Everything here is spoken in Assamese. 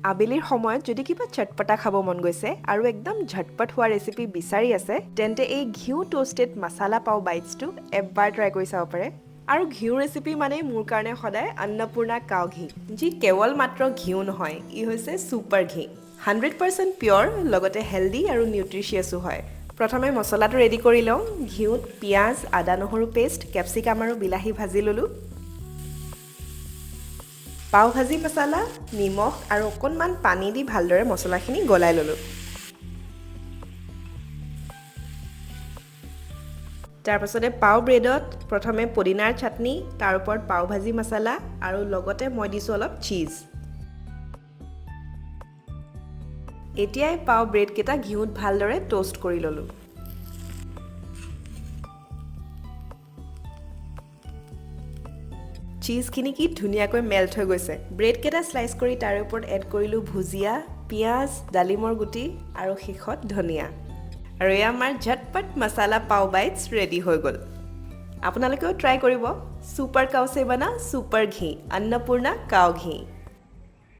আবেলিৰ সময়ত যদি কিবা চটপটা খাব মন গৈছে আৰু একদম ঝটপট হোৱা ৰেচিপি বিচাৰি আছে তেন্তে এই ঘিউ টোষ্টেড মছালা পাও বাইটছটো এবাৰ ট্ৰাই কৰি চাব পাৰে আৰু ঘিউ ৰেচিপি মানে মোৰ কাৰণে সদায় অন্নপূৰ্ণা কাও ঘি যি কেৱল মাত্ৰ ঘিউ নহয় ই হৈছে ছুপাৰ ঘি 100% পিয়ৰ লগতে হেলদি আৰু নিউট্ৰিচিয়াছও হয় প্ৰথমে মছলাটো ৰেডি কৰি লওঁ ঘিউত পিয়াজ আদা নহৰু পেষ্ট কেপচিকাম আৰু বিলাহী ভাজি ললোঁ পাও ভাজি মছলা নিমখ আৰু অকণমান পানী দি ভালদৰে মছলাখিনি গলাই ললোঁ তাৰ পাছতে পাও ব্ৰেডত প্ৰথমে পদিনাৰ চাটনি তাৰ ওপৰত পাও ভাজি মছলা আৰু লগতে মই দিছোঁ অলপ চীজ এতিয়াই পাও ব্ৰেড কেইটা ঘিউত ভালদৰে টোষ্ট কৰি ললোঁ চীজখিনি কি ধুনীয়াকৈ মেল্ট হৈ গৈছে ব্ৰেড কেইটা স্লাইচ কৰি তাৰ ওপৰত এড কৰিলোঁ ভুজিয়া পিয়াজ ডালিমৰ গুটি আৰু শেষত ধনিয়া আৰু এয়া আমাৰ ঝটপট মছালা পাও বাইটছ ৰেডি হৈ গ'ল আপোনালোকেও ট্ৰাই কৰিব ছুপাৰ কাও সে বনা ছুপাৰ ঘি অন্নপূৰ্ণা কাও ঘি